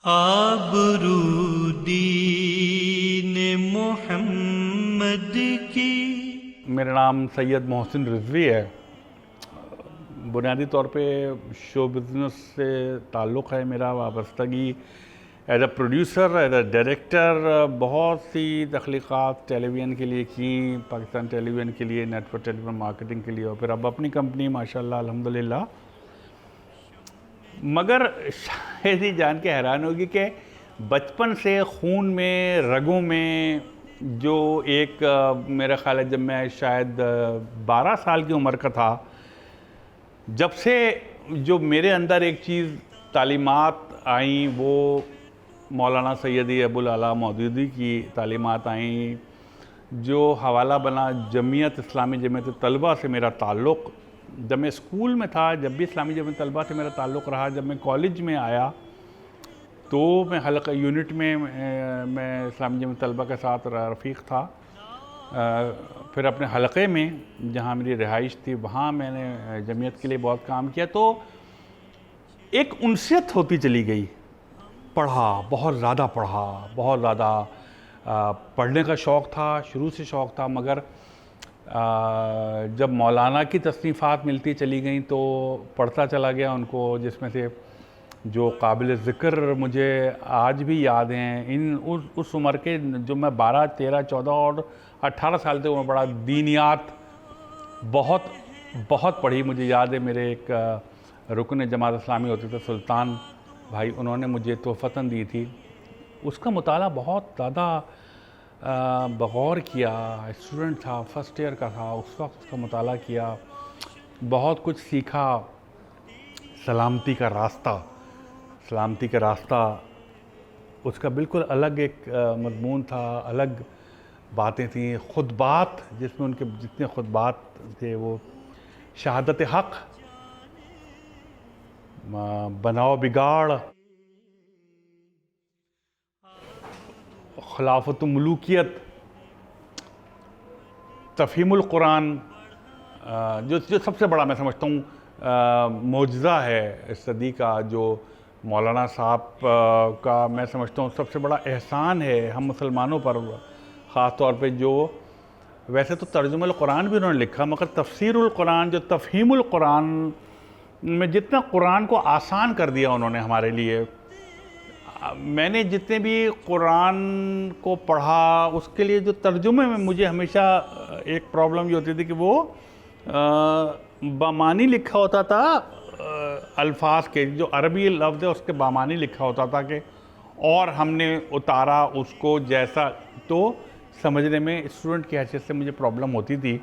آبرو دین محمد کی۔ میرا نام سید محسن رضوی ہے۔ بنیادی طور پہ شو بزنس سے تعلق ہے میرا، وابستگی as a producer, as a director بہت سی تخلیقات ٹیلی ویژن کے لیے کی، پاکستان ٹیلی ویژن کے لیے، نیٹ ورک ٹیلی ویژن مارکیٹنگ کے لیے، اور پھر اب اپنی کمپنی ماشاءاللہ الحمدللہ۔ مگر شاید ہی جان کے حیران ہوگی کہ بچپن سے خون میں، رگوں میں جو ایک میرا خیال ہے جب میں شاید 12 سال کی عمر کا تھا، جب سے جو میرے اندر ایک چیز تعلیمات آئیں وہ مولانا سیدی ابو العلا مودودی کی تعلیمات آئیں، جو حوالہ بنا جمعیت اسلامی جمعیت طلبہ سے میرا تعلق جب میں اسکول میں تھا، جب بھی اسلامی جمعیت طلبہ سے میرا تعلق رہا، جب میں کالج میں آیا تو میں حلقہ یونٹ میں اسلامی جمعیت طلبہ کے ساتھ رفیق تھا۔ پھر اپنے حلقے میں جہاں میری رہائش تھی وہاں میں نے جمعیت کے لیے بہت کام کیا، تو ایک انسیت ہوتی چلی گئی۔ پڑھا، بہت زیادہ پڑھا، بہت زیادہ پڑھنے کا شوق تھا، شروع سے شوق تھا، مگر جب مولانا کی تصنیفات ملتی چلی گئیں تو پڑھتا چلا گیا ان کو، جس میں سے جو قابل ذکر مجھے آج بھی یاد ہیں اس عمر کے، جو میں 12، 13، 14 اور 18 سال تک میں پڑھا۔ دینیات بہت پڑھی۔ مجھے یاد ہے میرے ایک رکن جماعت اسلامی ہوتے تھے سلطان بھائی، انہوں نے مجھے تحفتاً دی تھی، اس کا مطالعہ بہت زیادہ بغور کیا۔ اسٹوڈنٹ تھا، فرسٹ ایئر کا تھا اس وقت، اس کا مطالعہ کیا، بہت کچھ سیکھا۔ سلامتی کا راستہ اس کا بالکل الگ ایک مضمون تھا، الگ باتیں تھیں۔ خطبات، جس میں ان کے جتنے خطبات تھے وہ شہادت حق، بناؤ بگاڑ، خلافت و ملوکیت، تفہیم القرآن، جو سب سے بڑا میں سمجھتا ہوں معجزہ ہے اس صدی کا، جو مولانا صاحب کا میں سمجھتا ہوں سب سے بڑا احسان ہے ہم مسلمانوں پر، خاص طور پہ جو ویسے تو ترجمہ القرآن بھی انہوں نے لکھا، مگر تفسیر القرآن، جو تفہیم القرآن میں جتنا قرآن کو آسان کر دیا انہوں نے ہمارے لیے۔ میں نے جتنے بھی قرآن کو پڑھا اس کے لیے جو ترجمے میں مجھے ہمیشہ ایک پرابلم یہ ہوتی تھی کہ وہ بامانی لکھا ہوتا تھا، الفاظ کے جو عربی لفظ ہے اس کے بامانی لکھا ہوتا تھا، کہ اور ہم نے اتارا اس کو جیسا، تو سمجھنے میں اسٹوڈنٹ کی حیثیت سے مجھے پرابلم ہوتی تھی۔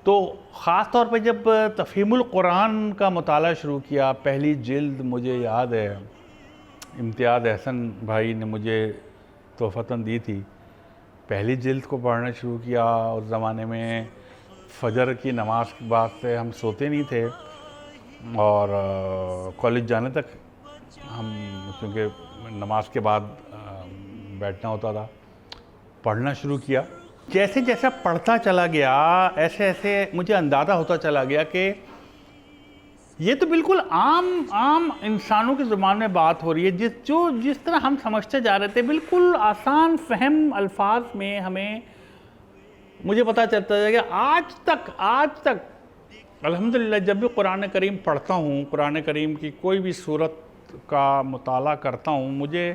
تو خاص طور پہ جب تفہیم القرآن کا مطالعہ شروع کیا، پہلی جلد مجھے یاد ہے امتیاز احسن بھائی نے مجھے تحفتاً دی تھی، پہلی جلد کو پڑھنا شروع کیا۔ اس زمانے میں فجر کی نماز کے بعد سے ہم سوتے نہیں تھے، اور کالج جانے تک ہم، کیونکہ نماز کے بعد بیٹھنا ہوتا تھا، پڑھنا شروع کیا۔ جیسے جیسا پڑھتا چلا گیا ایسے ایسے مجھے اندازہ ہوتا چلا گیا کہ یہ تو بالکل عام انسانوں کی زبان میں بات ہو رہی ہے، جس طرح ہم سمجھتے جا رہے تھے، بالکل آسان فہم الفاظ میں ہمیں مجھے پتہ چلتا ہے کہ آج تک الحمدللہ جب بھی قرآن کریم پڑھتا ہوں، قرآن کریم کی کوئی بھی صورت کا مطالعہ کرتا ہوں، مجھے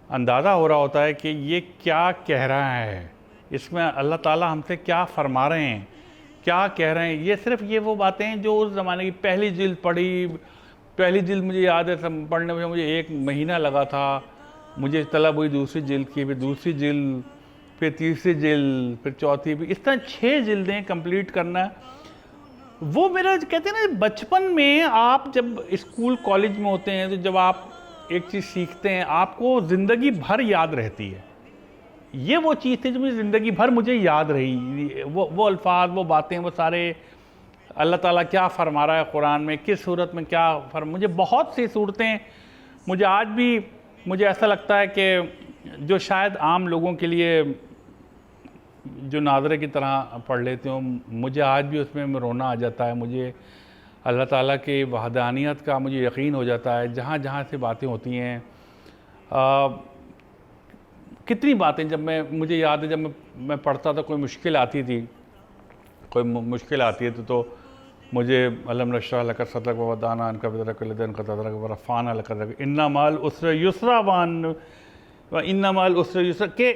اندازہ ہو رہا ہوتا ہے کہ یہ کیا کہہ رہا ہے، اس میں اللہ تعالیٰ ہم سے کیا فرما رہے ہیں، کیا کہہ رہے ہیں۔ یہ صرف وہ باتیں ہیں جو اس زمانے کی پہلی جلد پڑھی۔ پہلی جلد مجھے یاد ہے پڑھنے میں مجھے 1 مہینہ لگا تھا، مجھے طلب ہوئی دوسری جلد کی، پھر دوسری جلد، پھر تیسری جلد، پھر چوتھی، اس طرح 6 جلدیں کمپلیٹ کرنا۔ وہ میرا کہتے ہیں نا، بچپن میں آپ جب اسکول کالج میں ہوتے ہیں تو جب آپ ایک چیز سیکھتے ہیں آپ کو زندگی بھر یاد رہتی ہے۔ یہ وہ چیز تھی جو مجھے زندگی بھر مجھے یاد رہی، وہ الفاظ، وہ باتیں، وہ سارے اللہ تعالیٰ کیا فرما رہا ہے قرآن میں، کس صورت میں کیا مجھے بہت سی صورتیں مجھے آج بھی مجھے ایسا لگتا ہے کہ جو شاید عام لوگوں کے لیے جو ناظرے کی طرح پڑھ لیتے ہوں، مجھے آج بھی اس میں رونا آ جاتا ہے، مجھے اللہ تعالیٰ کی وحدانیت کا مجھے یقین ہو جاتا ہے. جہاں جہاں سے باتیں ہوتی ہیں, کتنی باتیں جب مجھے یاد ہے جب میں پڑھتا تھا, کوئی مشکل آتی تھی, کوئی مشکل آتی ہے تو مجھے علم نشرح لک صدرک ووضعنا عنک وزرک الذی انقض ظہرک ورفعنا لک ذکرک ان مع العسر یسرا ان مع العسر یسرا, کہ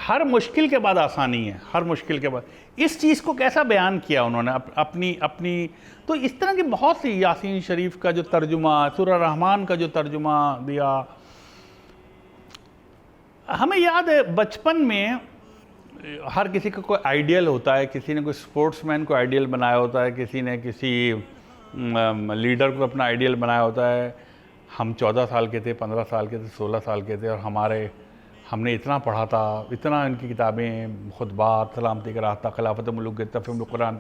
ہر مشکل کے بعد آسانی ہے, ہر مشکل کے بعد. اس چیز کو کیسا بیان کیا انہوں نے اپنی تو اس طرح کی بہت سی, یاسین شریف کا جو ترجمہ, سورہ رحمان کا جو ترجمہ دیا. ہمیں یاد ہے بچپن میں ہر کسی کا کوئی آئیڈیل ہوتا ہے, کسی نے کوئی سپورٹس مین کو آئیڈیل بنایا ہوتا ہے, کسی نے کسی لیڈر کو اپنا آئیڈیل بنایا ہوتا ہے. ہم 14 سال کے تھے, 15 سال کے تھے, 16 سال کے تھے, اور ہم نے اتنا پڑھا تھا, اتنا ان کی کتابیں, خطبات, سلامتی کا راستہ, خلافت ملوک, تفہیم القرآن,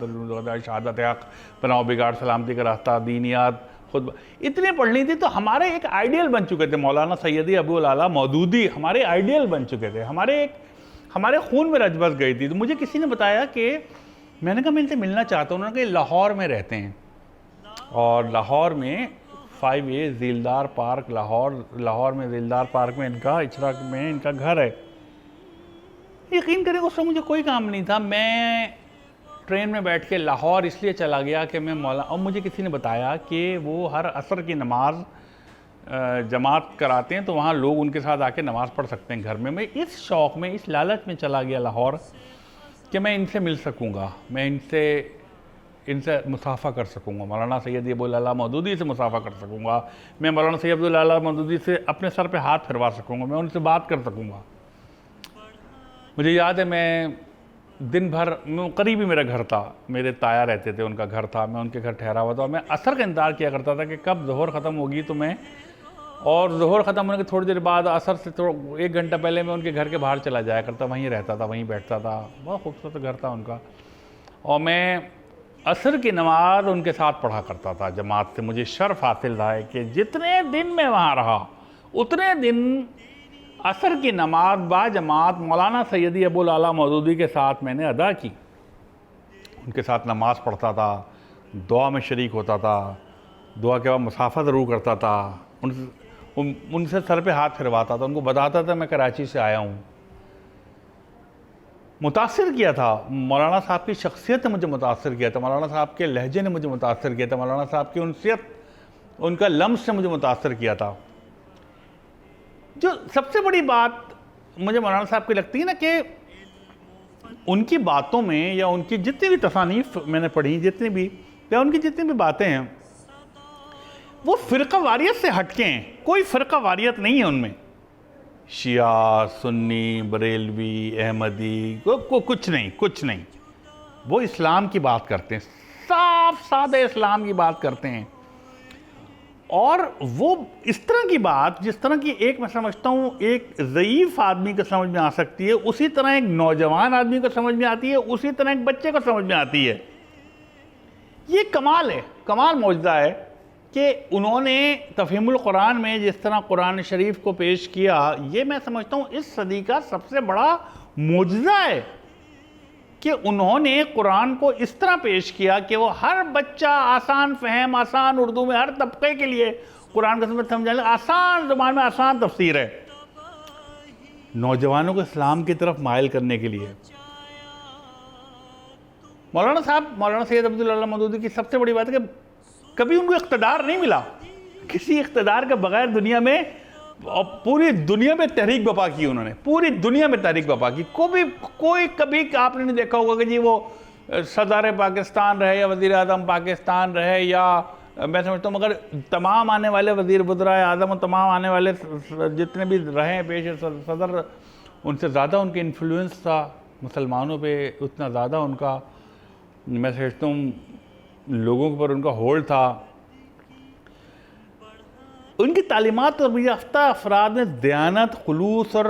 شہادت حق, پناہ و بگاڑ, سلامتی کا راستہ, دینیات, خطبہ, اتنے پڑھ لی تھی. تو ہمارے ایک آئیڈیل بن چکے تھے. مولانا سیدی ابو العلا مودودی ہمارے آئیڈیل بن چکے تھے, ہمارے خون میں رچ بس گئی تھی. تو مجھے کسی نے بتایا کہ, میں نے کہا میں ان سے ملنا چاہتا ہوں. انہوں نے کہا لاہور میں رہتے ہیں, اور لاہور میں 5A ذیلدار پارک, لاہور میں ذیلدار پارک میں ان کا, اچرا میں ان کا گھر ہے. یقین کریں اس وقت مجھے کوئی کام نہیں تھا. میں ٹرین میں بیٹھ کے لاہور اس لیے چلا گیا کہ میں اور مجھے کسی نے بتایا کہ وہ ہر عصر کی نماز جماعت کراتے ہیں, تو وہاں لوگ ان کے ساتھ آ کے نماز پڑھ سکتے ہیں گھر میں. میں اس شوق میں, اس لالچ میں چلا گیا لاہور کہ میں ان سے مل سکوں گا, میں ان سے مصافحہ کر سکوں گا. مولانا سید ابو العلا مودودی سے مصافحہ کر سکوں گا, میں مولانا سید ابو العلا مودودی سے اپنے سر پہ ہاتھ پھروا سکوں گا, میں ان سے بات کر سکوں گا. مجھے یاد ہے میں دن بھر, قریبی میرا گھر تھا, میرے تایا رہتے تھے, ان کا گھر تھا, میں ان کے گھر ٹھہرا ہوا تھا, اور میں عصر کا انتظار کیا کرتا تھا کہ کب ظہر ختم ہوگی تو میں, اور ظہر ختم ہونے کے تھوڑی دیر بعد عصر سے 1 گھنٹہ پہلے میں ان کے گھر کے باہر چلا جایا کرتا, وہیں رہتا تھا, وہیں بیٹھتا تھا. بہت خوبصورت گھر تھا ان کا, اور میں عصر کی نماز ان کے ساتھ پڑھا کرتا تھا جماعت سے. مجھے شرف حاصل رہا ہے کہ جتنے دن میں وہاں رہا اتنے دن عصر کی نماز با جماعت مولانا سیدی ابو العلا مودودی کے ساتھ میں نے ادا کی. ان کے ساتھ نماز پڑھتا تھا, دعا میں شریک ہوتا تھا, دعا کے بعد مصافحہ ضرور کرتا تھا, ان سے سر پہ ہاتھ پھرواتا تھا, ان کو بتاتا تھا میں کراچی سے آیا ہوں. متاثر کیا تھا مولانا صاحب کی شخصیت نے, مجھے متاثر کیا تھا مولانا صاحب کے لہجے نے, مجھے متاثر کیا تھا مولانا صاحب کی انسیت, ان کا لمس نے مجھے متاثر کیا تھا. جو سب سے بڑی بات مجھے مولانا صاحب کی لگتی ہے نا, کہ ان کی باتوں میں, یا ان کی جتنی بھی تصانیف میں نے پڑھی, جتنی بھی, یا ان کی جتنی بھی باتیں ہیں, وہ فرقہ واریت سے ہٹ کے ہیں. کوئی فرقہ واریت نہیں ہے ان میں, شیعہ, سنی, بریلوی, احمدی, کچھ نہیں. وہ اسلام کی بات کرتے ہیں, صاف سادہ اسلام کی بات کرتے ہیں. اور وہ اس طرح کی بات, جس طرح کی ایک میں سمجھتا ہوں ایک ضعیف آدمی کو سمجھ میں آ سکتی ہے, اسی طرح ایک نوجوان آدمی کو سمجھ میں آتی ہے, اسی طرح ایک بچے کو سمجھ میں آتی ہے. یہ کمال ہے, کمال معجزہ ہے کہ انہوں نے تفہیم القرآن میں جس طرح قرآن شریف کو پیش کیا. یہ میں سمجھتا ہوں اس صدی کا سب سے بڑا معجزہ ہے کہ انہوں نے قرآن کو اس طرح پیش کیا کہ وہ ہر بچہ آسان فہم, آسان اردو میں, ہر طبقے کے لیے قرآن کا سمجھانے, آسان زبان میں آسان تفسیر ہے, نوجوانوں کو اسلام کی طرف مائل کرنے کے لیے. مولانا سید ابو العلا مودودی کی سب سے بڑی بات ہے کہ کبھی ان کو اقتدار نہیں ملا. کسی اقتدار کے بغیر دنیا میں, پوری دنیا میں تحریک برپا کی انہوں نے, پوری دنیا میں تحریک برپا کی. کوئی کبھی آپ نے نہیں دیکھا ہوگا کہ جی وہ صدر پاکستان رہے یا وزیر اعظم پاکستان رہے, یا میں سمجھتا ہوں مگر تمام آنے والے وزیر وزرائے اعظم اور تمام آنے والے جتنے بھی رہے پیش صدر, ان سے زیادہ ان کے انفلوئنس تھا مسلمانوں پہ, اتنا زیادہ ان کا, میں سمجھتا ہوں لوگوں پر ان کا ہولڈ تھا. ان کی تعلیمات اور یافتہ افراد میں دیانت, خلوص اور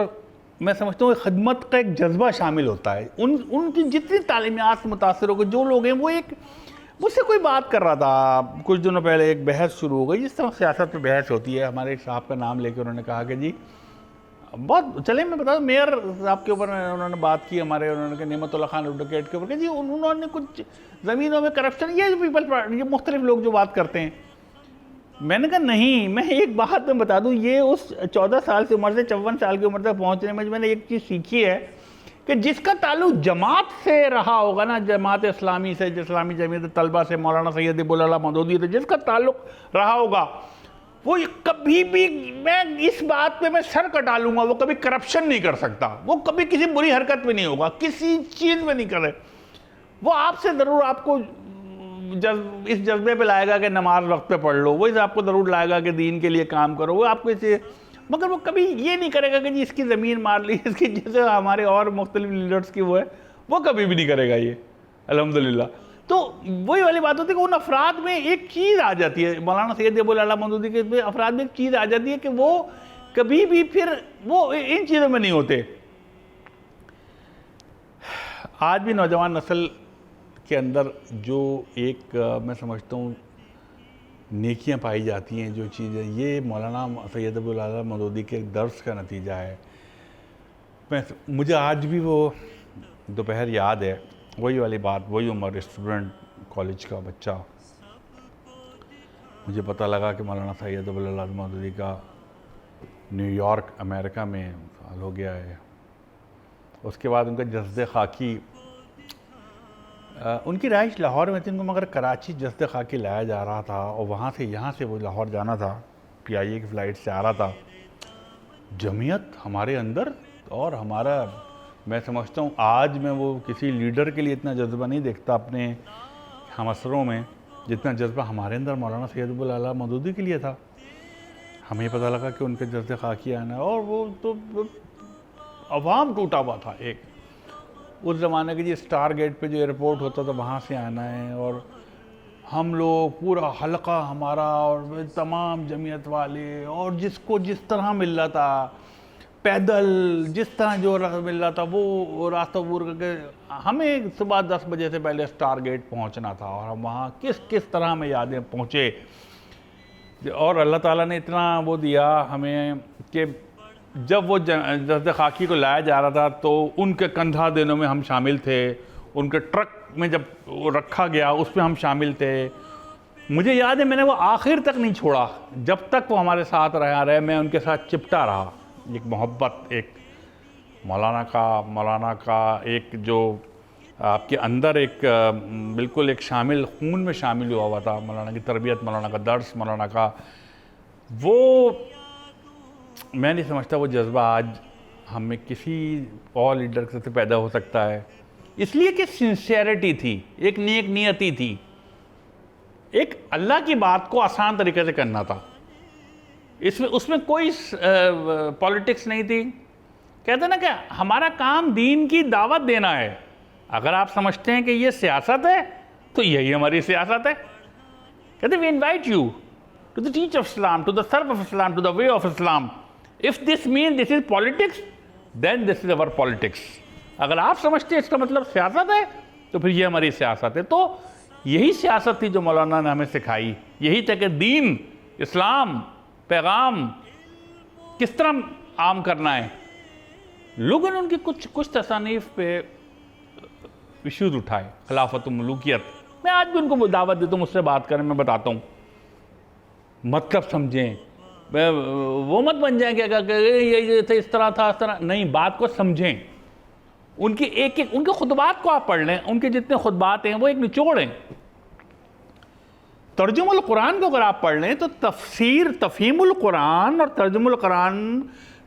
میں سمجھتا ہوں خدمت کا ایک جذبہ شامل ہوتا ہے. ان کی جتنی تعلیمات سے متاثر ہو گئے جو لوگ ہیں, وہ ایک, مجھ سے کوئی بات کر رہا تھا کچھ دنوں پہلے, ایک بحث شروع ہو گئی جس طرح سیاست پہ بحث ہوتی ہے. ہمارے ایک صاحب کا نام لے کے انہوں نے کہا کہ جی بہت چلے میں بتا دوں میئر صاحب کے اوپر انہوں نے بات کی ہمارے، انہوں نے کہ نعمت اللہ خان ایڈوکیٹ کے اوپر کہ جی انہوں نے کچھ زمینوں میں کرپشن، یہ مختلف لوگ جو بات کرتے ہیں. میں نے کہا نہیں، میں ایک بات میں بتا دوں، یہ اس 14 سال سے عمر سے 54 سال کی عمر تک پہنچنے میں نے ایک چیز سیکھی ہے کہ جس کا تعلق جماعت سے رہا ہوگا نا، جماعت اسلامی سے، اسلامی جمعیت طلبہ سے، مولانا سید ابو العلا مودودی سے جس کا تعلق رہا ہوگا، وہ کبھی بھی، میں اس بات پہ میں سر کٹا لوں گا، وہ کبھی کرپشن نہیں کر سکتا، وہ کبھی کسی بری حرکت میں نہیں ہوگا، کسی چیز میں نہیں کرے. وہ آپ سے ضرور آپ کو اس جذبے پہ لائے گا کہ نماز وقت پہ پڑھ لو، وہ آپ کو ضرور لائے گا کہ دین کے لیے کام کرو، وہ آپ کو اسے، مگر وہ کبھی یہ نہیں کرے گا کہ جی اس کی زمین مار لی، اس کی، جیسے ہمارے اور مختلف لیڈرز کی وہ ہے، وہ کبھی بھی نہیں کرے گا یہ، الحمدللہ. تو وہی والی بات ہوتی ہے کہ ان افراد میں ایک چیز آ جاتی ہے، مولانا سید ابو العلا مودودی کے افراد میں ایک چیز آ جاتی ہے کہ وہ کبھی بھی پھر وہ ان چیزوں میں نہیں ہوتے. آج بھی نوجوان نسل کے اندر جو ایک میں سمجھتا ہوں نیکیاں پائی جاتی ہیں، جو چیزیں، یہ مولانا سید ابو العلا مودودی کے درس کا نتیجہ ہے. مجھے آج بھی وہ دوپہر یاد ہے، وہی والی بات، وہی عمر، اسٹوڈنٹ، کالج کا بچہ. مجھے پتہ لگا کہ مولانا سید ابو العلا مودودی کا نیو یارک امریکہ میں سال ہو گیا ہے. اس کے بعد ان کا جسد خاکی، ان کی رہائش لاہور میں تھی، ان کو مگر کراچی جسد خاکی لایا جا رہا تھا، اور وہاں سے یہاں سے وہ لاہور جانا تھا، PIA کی فلائٹ سے آ رہا تھا. جمعیت ہمارے اندر، اور ہمارا، میں سمجھتا ہوں آج میں وہ کسی لیڈر کے لیے اتنا جذبہ نہیں دیکھتا اپنے ہم اثروں میں، جتنا جذبہ ہمارے اندر مولانا سید ابو العلا مودودی کے لیے تھا. ہمیں پتہ لگا کہ ان کے جسد خاکی آنا ہے، اور وہ تو عوام ٹوٹا ہوا تھا. ایک اس زمانے کے جی سٹار گیٹ پہ جو ایئرپورٹ ہوتا تھا وہاں سے آنا ہے، اور ہم لوگ پورا حلقہ ہمارا اور تمام جمعیت والے، اور جس کو جس طرح مل رہا تھا، پیدل جس طرح جو مل رہا تھا وہ راستہ عبور کر کے، ہمیں صبح 10 بجے سے پہلے سٹار گیٹ پہنچنا تھا، اور ہم وہاں کس طرح میں یادیں پہنچے. اور اللہ تعالیٰ نے اتنا وہ دیا ہمیں کہ جب وہ جسد خاکی کو لایا جا رہا تھا تو ان کے کندھا دینوں میں ہم شامل تھے، ان کے ٹرک میں جب وہ رکھا گیا اس میں ہم شامل تھے. مجھے یاد ہے میں نے وہ آخر تک نہیں چھوڑا، جب تک وہ ہمارے ساتھ رہے میں ان کے ساتھ چپٹا رہا. ایک محبت، ایک مولانا کا ایک جو آپ کے اندر ایک بالکل ایک شامل، خون میں شامل ہوا تھا، مولانا کی تربیت، مولانا کا درس، مولانا کا وہ، میں نہیں سمجھتا وہ جذبہ آج ہم میں کسی اور لیڈر سے پیدا ہو سکتا ہے. اس لیے کہ سنسیئرٹی تھی، ایک نیک نیتی تھی، ایک اللہ کی بات کو آسان طریقے سے کرنا تھا. اس میں کوئی پولیٹکس نہیں تھی. کہتے ہیں نا کہ ہمارا کام دین کی دعوت دینا ہے. اگر آپ سمجھتے ہیں کہ یہ سیاست ہے تو یہی ہماری سیاست ہے. کہتے ہیں we invite you to the teach of Islam, to the serve of Islam, to the way of Islam. If this means this is politics, then this is our politics. اگر آپ سمجھتے ہیں اس کا مطلب سیاست ہے تو پھر یہ ہماری سیاست ہے. تو یہی سیاست تھی جو مولانا نے ہمیں سکھائی. یہی تھا کہ دین، اسلام، پیغام کس طرح عام کرنا ہے. لوگوں نے ان کی کچھ تصانیف پہ ایشوز اٹھائے، خلافت و ملوکیت. میں آج بھی ان کو دعوت دیتا ہوں مجھ سے بات کریں، میں بتاتا ہوں مطلب سمجھیں. وہ مت بن جائیں کہ یہ اس طرح تھا، اس طرح نہیں. بات کو سمجھیں. ان کی ان کے خطبات کو آپ پڑھ لیں، ان کے جتنے خطبات ہیں وہ ایک نچوڑ ہیں. ترجمہ القرآن کو اگر آپ پڑھ لیں تو تفہیم القرآن اور ترجمہ القرآن،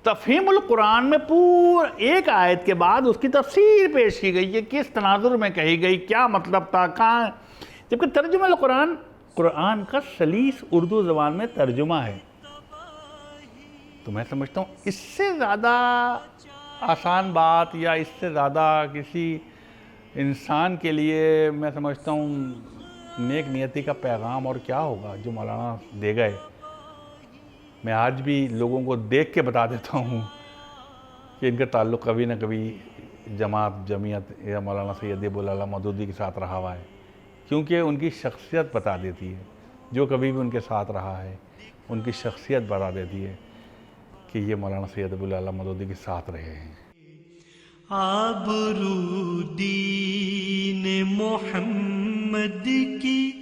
تفہیم القرآن میں پورا ایک آیت کے بعد اس کی تفسیر پیش کی گئی ہے، کس تناظر میں کہی گئی، کیا مطلب تھا، کہاں. جبکہ ترجمہ القرآن قرآن کا سلیس اردو زبان میں ترجمہ ہے. تو میں سمجھتا ہوں اس سے زیادہ آسان بات، یا اس سے زیادہ کسی انسان کے لیے میں سمجھتا ہوں نیک نیتی کا پیغام اور کیا ہوگا جو مولانا دے گئے. میں آج بھی لوگوں کو دیکھ کے بتا دیتا ہوں کہ ان کا تعلق کبھی نہ کبھی جمعیت یا مولانا سید ابو العلا مودودی کے ساتھ رہا ہوا ہے، کیونکہ ان کی شخصیت بتا دیتی ہے. جو کبھی بھی ان کے ساتھ رہا ہے ان کی شخصیت بتا دیتی ہے. کہ یہ مولانا سید ابو الاعلیٰ مودودی کے ساتھ رہے ہیں۔ آبرو دین محمد کی